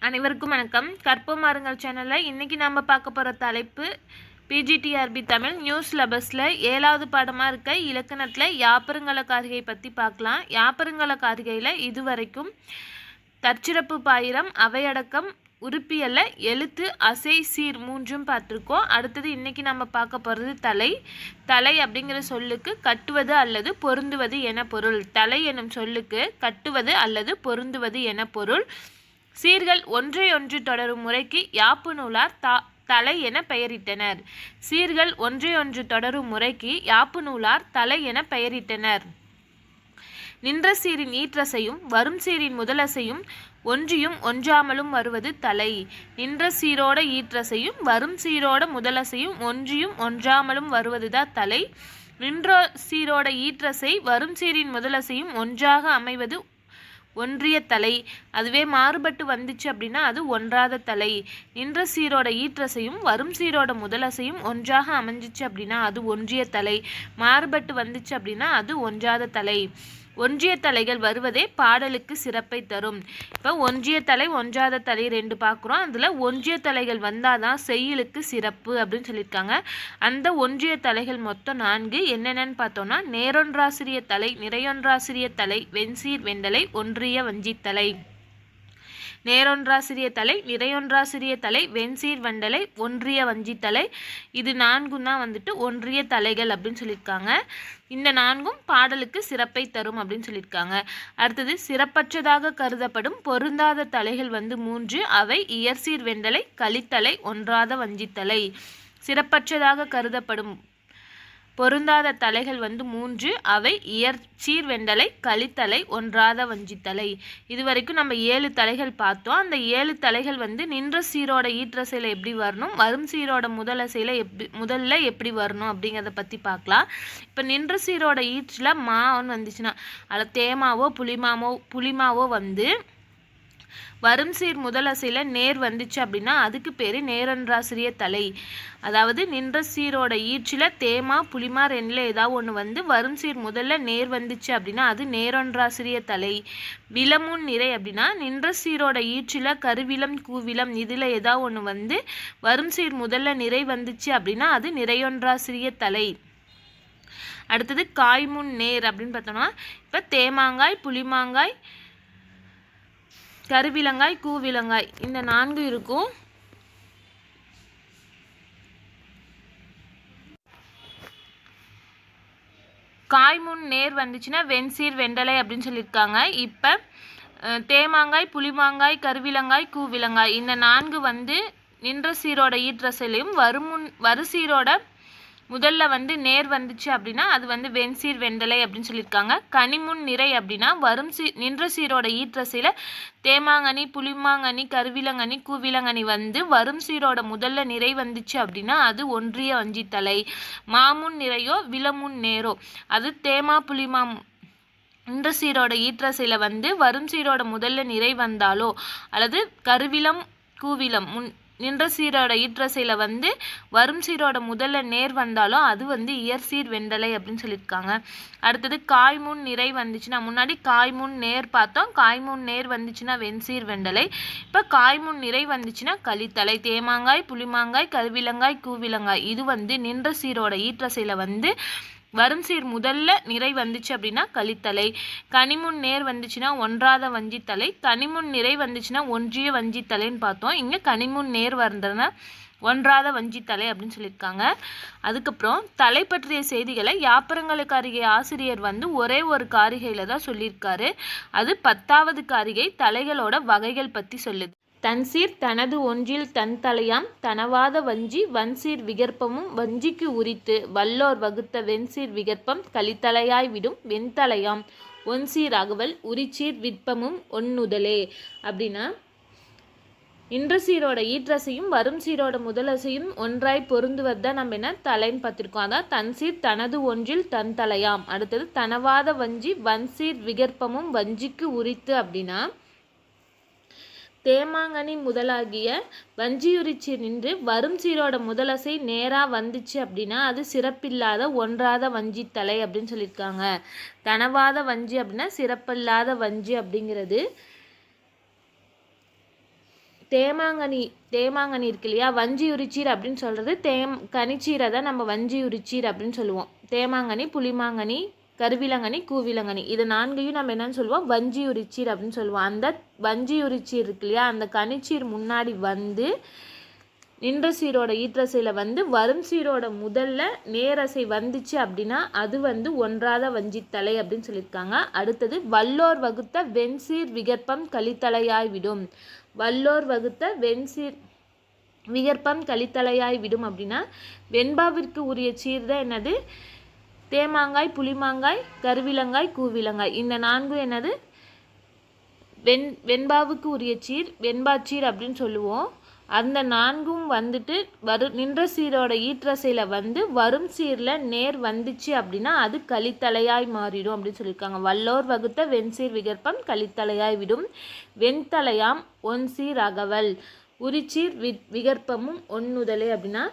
அனைவருக்கும் வணக்கம். கற்போம் மாறுங்கள் சேனலில் இன்றைக்கி நாம் பார்க்க போகிற தலைப்பு பிஜிடிஆர்பி தமிழ் நியூஸ் சிலபஸில் 7வது பாடமாக இருக்க இலக்கணத்தில் யாப்பருங்கல காரிகை பற்றி பார்க்கலாம். யாப்பருங்கல காரிகையில் இதுவரைக்கும் தற்சிறப்பு பாயிரம், அவையடக்கம், உறுப்பியல்ல, எழுத்து, அசை, சீர் மூன்றும் பார்த்துருக்கோம். அடுத்தது இன்றைக்கி நம்ம பார்க்க போகிறது தலை. தலை அப்படிங்கிற சொல்லுக்கு கட்டுவது அல்லது பொருந்துவது என பொருள். தலை எனும் சொல்லுக்கு கட்டுவது அல்லது பொருந்துவது என பொருள். சீர்கள் ஒன்றையொன்று தொடரும் முறைக்கு யாப்பு நூலார் தலை என பெயரிட்டனர். சீர்கள் ஒன்றையொன்று தொடரும் முறைக்கு யாப்பு நூலார் தலை என பெயரிட்டனர். நின்ற சீரின் ஈற்றசையும் வரும் சீரின் முதலசையும் ஒன்றியும் ஒன்றாமலும் வருவது தலை. நின்ற சீரோட ஈற்றசையும் வரும் சீரோட முதலசையும் ஒன்றியும் ஒன்றாமலும் வருவதுதான் தலை. நின்ற சீரோட ஈற்றசை வரும் சீரின் முதலசையும் ஒன்றாக அமைவது ஒன்றிய தலை. அதுவே மாறுபட்டு வந்துச்சு அப்படின்னா அது ஒன்றாத தலை. நின்ற சீரோட ஈற்றசையும் வரும் சீரோட முதலசையும் ஒன்றாக அமைஞ்சிச்சு அப்படின்னா அது ஒன்றிய தலை. மாறுபட்டு வந்துச்சு அப்படின்னா அது ஒன்றாத தலை. ஒன்றிய தலைகள் வருவதே பாடலுக்கு சிறப்பை தரும். இப்போ ஒன்றிய தலை ஒன்றாத தலை ரெண்டு பார்க்குறோம். அதில் ஒன்றிய தலைகள் வந்தால் தான் செய்யுளுக்கு சிறப்பு அப்படின்னு சொல்லியிருக்காங்க. அந்த ஒன்றிய தலைகள் மொத்தம் 4. என்னென்னு பார்த்தோன்னா நேரொன்றாசிரிய தலை, நிறையொன்றாசிரிய தலை, வெண்சீர் வெண்டலை, ஒன்றிய வஞ்சித்தலை. நேரொன்றாசிரிய தலை, நிறையொன்றாசிரிய தலை, வெண்சீர் வண்டலை, ஒன்றிய வஞ்சித்தலை. இது 4ம் தான் ஒன்றிய தலைகள் அப்படின்னு சொல்லியிருக்காங்க. இந்த 4ம் பாடலுக்கு சிறப்பை தரும் அப்படின்னு சொல்லியிருக்காங்க. அடுத்தது சிறப்பற்றதாக கருதப்படும் பொருந்தாத தலைகள் 3. அவை இயற்சீர் வெண்டலை, கலித்தலை, ஒன்றாத வஞ்சித்தலை. சிறப்பற்றதாக கருதப்படும் பொருந்தாத தலைகள் 3. அவை இயற்சீர் வெண்டலை, கலித்தலை, ஒன்றாத வஞ்சித்தலை. இதுவரைக்கும் நம்ம 7 தலைகள் பார்த்தோம். அந்த 7 தலைகள் நின்ற சீரோட ஈற்றசையில் எப்படி வரணும், வரும் சீரோட முதலசையில் முதல்ல எப்படி வரணும் அப்படிங்கிறத பற்றி பார்க்கலாம். இப்போ நின்ற சீரோட ஈற்றில் மான்னு வந்துச்சுன்னா அதில் தேமாவோ புளிமாவோ வரும் சீர் முதலசையில் நேர் வந்துச்சு அப்படின்னா அதுக்கு பேர் நேரொன்றாசிரிய தலை. அதாவது நின்ற சீரோட ஈற்றில் தேமா புளிமா ரெண்டில் ஏதாவது ஒன்று வரும் சீர் முதல்ல நேர் வந்துச்சு அப்படின்னா அது நேரொன்றாசிரிய தலை. விலமுன் நிறை அப்படின்னா நின்ற சீரோட ஈற்றில் கருவிலம் கூவிலம் இதில் ஏதாவது ஒன்று வரும் சீர் முதல்ல நிறை வந்துச்சு அப்படின்னா அது நிறையொன்றாசிரிய தலை. அடுத்தது காய்முன் நேர் அப்படின்னு பார்த்தோம்னா இப்போ தேமாங்காய், புளிமாங்காய், கருவிலங்காய், கூவிலங்காய் இந்த 4 இருக்கும். காய்முன் நேர் வந்துச்சுன்னா வெண்சீர் வெண்டலை அப்படின்னு சொல்லியிருக்காங்க. இப்போ தேமாங்காய், புளிமாங்காய், கருவிலங்காய், கூவிலங்காய் இந்த 4 நின்ற சீரோட ஈற்றசையிலையும் வருசீரோட முதல்ல நேர் வந்துச்சு அப்படின்னா அது வெண்சீர் வெண்டலை அப்படின்னு சொல்லியிருக்காங்க. கனிமுன் நிறை அப்படின்னா நின்ற சீரோட ஈற்றசையில் தேமாங்கனி, புளிமாங்கனி, கருவிலங்கனி, கூவிலங்கனி வரும் சீரோட முதல்ல நிறை வந்துச்சு அப்படின்னா அது ஒன்றிய வஞ்சித்தலை. மாமுன் நிறையோ விலமுன் நேரோ அது தேமா புளிமா நின்ற சீரோட ஈற்றசையில் வரும் சீரோட முதல்ல நிறை வந்தாலோ அல்லது கருவிலம் கூவிலம் நின்ற சீரோட ஈற்றசையில் வரும் சீரோட முதல்ல நேர் வந்தாலும் அது இயற்சீர் வெண்டலை அப்படின்னு சொல்லியிருக்காங்க. அடுத்தது காய்முன் நிறை வந்துச்சுன்னா முன்னாடி காய்முன் நேர் பார்த்தோம். காய்முன் நேர் வந்துச்சுன்னா வெண்சீர் வெண்டலை. இப்போ காய்முன் நிறை வந்துச்சுன்னா கலித்தலை. தேமாங்காய், புளிமாங்காய், கருவிலங்காய், கூவிலங்காய் இது நின்ற சீரோட ஈற்றசையில் வரும் சீர் முதல்ல நிறை வந்துச்சு அப்படின்னா கலித்தலை. கனிமுன் நேர் வந்துச்சுன்னா ஒன்றாத வஞ்சித்தலை. கனிமுன் நிறை வந்துச்சுன்னா ஒன்றிய வஞ்சித்தலைன்னு பார்த்தோம். இங்கே கனிமுன் நேர் வந்ததுன்னா ஒன்றாத வஞ்சித்தலை அப்படின்னு சொல்லியிருக்காங்க. அதுக்கப்புறம் தலை பற்றிய செய்திகளை யாப்பருங்கல காரிகை ஆசிரியர் ஒரே ஒரு காரிகையில் தான் சொல்லியிருக்காரு. அது 10வது காரிகை தலைகளோட வகைகள் பற்றி சொல்லுது. தன்சீர் தனது ஒன்றில் தன் தலையாம் தனவாத வஞ்சி வன்சீர் விகற்பமும் வஞ்சிக்கு உரித்து வல்லோர் வகுத்த வெண்சீர் விகற்பம் கலித்தலையாய் விடும் வெண்தலையாம் ஒன்சீர் அகவல் உரிச்சீர் விற்பமும் ஒன்னுதலே. அப்படின்னா நின்ற சீரோட ஈற்றசையும் வரும் சீரோட முதலசையும் ஒன்றாய் பொருந்துவது தான் நம்ம என்ன தலைன்னு பார்த்துருக்கோம். அதான் தன்சீர் தனது ஒன்றில் தன் தலையாம். அடுத்தது தனவாத வஞ்சி வன்சீர் விகற்பமும் வஞ்சிக்கு உரித்து அப்படின்னா தேமாங்கனி முதலாகிய வஞ்சியுரிச்சி நின்று வரும் சீரோட முதலசை நேராக வந்துச்சு அப்படின்னா அது சிறப்பில்லாத ஒன்றாத வஞ்சித்தலை அப்படின்னு சொல்லியிருக்காங்க. தனவாத வஞ்சி அப்படின்னா சிறப்பில்லாத வஞ்சி அப்படிங்கிறது. தேமாங்கனி இருக்கு இல்லையா, வஞ்சியுரிச்சீர் அப்படின்னு சொல்கிறது கனிச்சீரை தான் நம்ம வஞ்சியுரிச்சீர் அப்படின்னு சொல்லுவோம். தேமாங்கனி, புளிமாங்கனி, கருவிலங்கனி, கூவிலங்கனி இது 4ஐயும் நம்ம என்னன்னு சொல்லுவோம், வஞ்சியுரிச்சீர் அப்படின்னு சொல்லுவோம். அந்த வஞ்சியுரிச்சீர் இருக்கு இல்லையா, அந்த கனிச்சீர் முன்னாடி வந்து நின்ற சீரோட ஈற்றசையில் வந்து வரும் சீரோட முதல்ல நேரசை வந்துச்சு அப்படின்னா அது வந்து ஒன்றாத வஞ்சித்தலை அப்படின்னு சொல்லியிருக்காங்க. அடுத்தது வல்லோர் வகுத்த வெண்சீர் விகற்பம் கலித்தலையாய் விடும். வல்லோர் வகுத்த வெண்சீர் விகற்பம் கலித்தலையாய் விடும் அப்படின்னா வெண்பாவிற்கு உரிய சீர் தான் என்னது, தேமாங்காய், புளிமாங்காய், கருவிலங்காய், கூவிலங்காய். இந்த 4 என்னது, வெண்பாவுக்கு உரிய சீர், வெண்பாச்சீர் அப்படின்னு சொல்லுவோம். அந்த 4ம் வந்துட்டு நின்ற சீரோட ஈற்றசையில் வந்து வரும் சீரில் நேர் வந்துச்சு அப்படின்னா அது கலித்தலையாய் மாறிடும் அப்படின்னு சொல்லியிருக்காங்க. வல்லோர் வகுத்த வெண்சீர் விகற்பம் கலித்தலையாய் விடும். வெண்தலையாம் ஒன்சீர் அகவல் உரிச்சீர் விகற்பமும் ஒன்னுதலே அப்படின்னா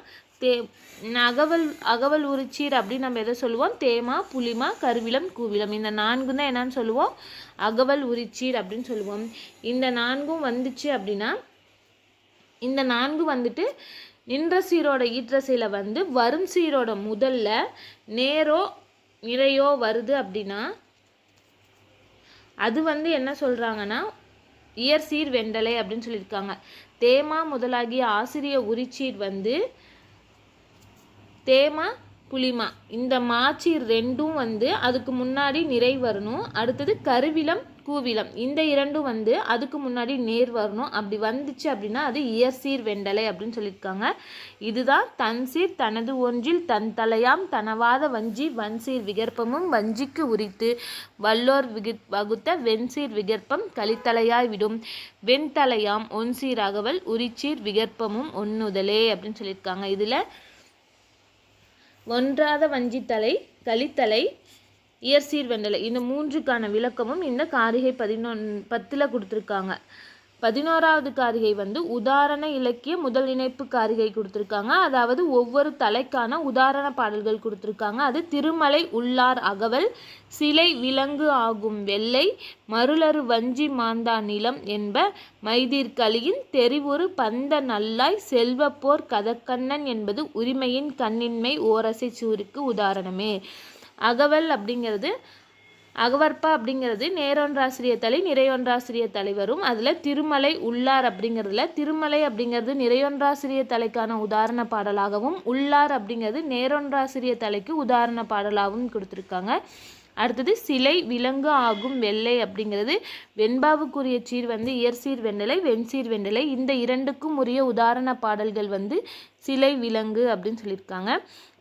அகவல் உரிச்சீர் அப்படின்னு நம்ம எதை சொல்லுவோம், தேமா, புளிமா, கருவிலம், கூவிலம். இந்த 4 தான் என்னன்னு சொல்லுவோம், அகவல் உரிச்சீர் அப்படின்னு சொல்லுவோம். இந்த 4ம் வந்துச்சு அப்படின்னா இந்த 4 வந்துட்டு நின்ற சீரோட ஈற்றசையில் வந்து வரும் சீரோட முதல்ல நேரோ நிறையோ வருது அப்படின்னா அது வந்து என்ன சொல்கிறாங்கன்னா இயற்சீர் வெண்டலை அப்படின்னு சொல்லியிருக்காங்க. தேமா முதலாகிய ஆசிரிய உரிச்சீர் வந்து தேமா, புளிமா இந்த மாச்சீர் 2ம் வந்து அதுக்கு முன்னாடி நிறை வரணும். அடுத்தது கருவிலம், கூவிலம் இந்த 2ம் வந்து அதுக்கு முன்னாடி நேர் வரணும். அப்படி வந்துச்சு அப்படின்னா அது இயற்சீர் வெண்டலை அப்படின்னு சொல்லியிருக்காங்க. இதுதான் தன்சீர் தனது ஒன்றில் தன் தலையாம் தனவாத வஞ்சி வன்சீர் விகற்பமும் வஞ்சிக்கு உரித்து வல்லோர் வகுத்த வெண்சீர் விகற்பம் கலித்தலையாய் விடும். வெண்தலையாம் ஒன்சீர் அகவல் உரிச்சீர் விகற்பமும் ஒன்னுதலே அப்படின்னு சொல்லியிருக்காங்க. இதில் ஒன்றாத வஞ்சித்தலை, கலித்தலை, இயற்சீர் வெண்டலை இந்த 3க்கான விளக்கமும் இந்த காரிகை 10 கொடுத்துருக்காங்க. 11வது காரிகை வந்து உதாரண இலக்கிய முதல் இணைப்பு காரிகை கொடுத்துருக்காங்க. அதாவது ஒவ்வொரு தலைக்கான உதாரண பாடல்கள் கொடுத்துருக்காங்க. அது திருமலை உள்ளார் அகவல், சிலை விலங்கு ஆகும் வெள்ளை, மருளரு வஞ்சி மாந்தா நிலம் என்ப, மைதீர்கலியின் தெரிவுறு பந்த நல்லாய், செல்வப்போர் கதக்கண்ணன் என்பது உரிமையின் கண்ணின்மை ஓரசை சூருக்கு உதாரணமே. அகவல் அப்படிங்கிறது அகவற்பா அப்படிங்கிறது நேரொன்றாசிரிய தலை, நிறையொன்றாசிரிய தலை வரும். அதில் திருமலை உள்ளார் அப்படிங்கிறதுல திருமலை அப்படிங்கிறது நிறையொன்றாசிரிய தலைக்கான உதாரண பாடலாகவும் உள்ளார் அப்படிங்கிறது நேரொன்றாசிரிய தலைக்கு உதாரண பாடலாகவும் கொடுத்துருக்காங்க. அடுத்தது சிலை விலங்கு ஆகும் வெள்ளை அப்படிங்கிறது வெண்பாவுக்குரிய சீர் வந்து இயற்சீர் வெண்டலை, வெண்சீர் வெண்டலை இந்த 2க்கும் உரிய உதாரண பாடல்கள் வந்து சிலை விலங்கு அப்படின்னு சொல்லியிருக்காங்க.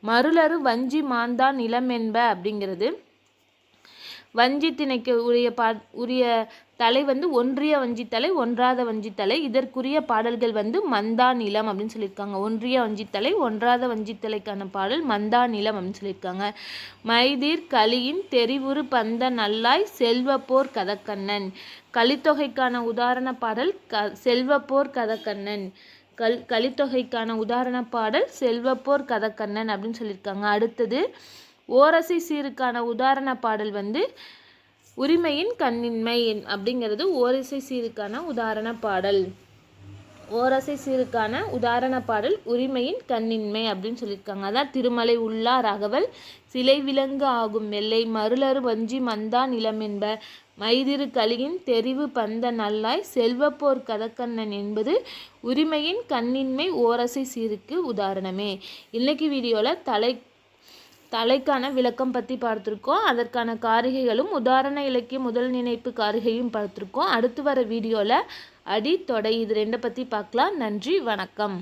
மருளரு வஞ்சி மாந்தா நிலம் என்ப அப்படிங்கிறது வஞ்சி திணைக்கு உரிய தலை வந்து ஒன்றிய வஞ்சித்தலை, ஒன்றாத வஞ்சித்தலை. இதற்குரிய பாடல்கள் வந்து மந்தா நிலம் அப்படின்னு சொல்லியிருக்காங்க. ஒன்றிய வஞ்சித்தலை, ஒன்றாத வஞ்சித்தலைக்கான பாடல் மந்தா நிலம் அப்படின்னு சொல்லியிருக்காங்க. மைதீர் கலியின் தெரிவுறு பந்த நல்லாய், செல்வப்போர் கதக்கண்ணன் கலித்தொகைக்கான உதாரண பாடல் செல்வப்போர் கதக்கண்ணன். கலித்தொகைக்கான உதாரண பாடல் செல்வப்போர் கதக்கண்ணன் அப்படின்னு சொல்லியிருக்காங்க. அடுத்தது ஓரசை சீருக்கான உதாரண பாடல் வந்து உரிமையின் கண்ணின்மை அப்படிங்கிறது ஓரசை சீருக்கான உதாரண பாடல். ஓரசை சீருக்கான உதாரண பாடல் உரிமையின் கண்ணின்மை அப்படின்னு சொல்லியிருக்காங்க. அதான் திருமலை உள்ளார் அகவல், சிலை விலங்கு ஆகும் வெள்ளை, மருளரு வஞ்சி மந்தா நிலம் என்ப, மைதிரு கலியின் தெரிவு பந்த நல்லாய், செல்வப்போர் கதக்கண்ணன் என்பது உரிமையின் கண்ணின்மை ஓரசை சீருக்கு உதாரணமே. இன்னைக்கு வீடியோவில் தலைக்கான விளக்கம் பற்றி பார்த்துருக்கோம். அதற்கான காரிகைகளும் உதாரண இலக்கிய முதல் நினைப்பு காரிகையும் பார்த்துருக்கோம். அடுத்து வர வீடியோவில் அடி தொடை இது 2 பற்றி பார்க்கலாம். நன்றி, வணக்கம்.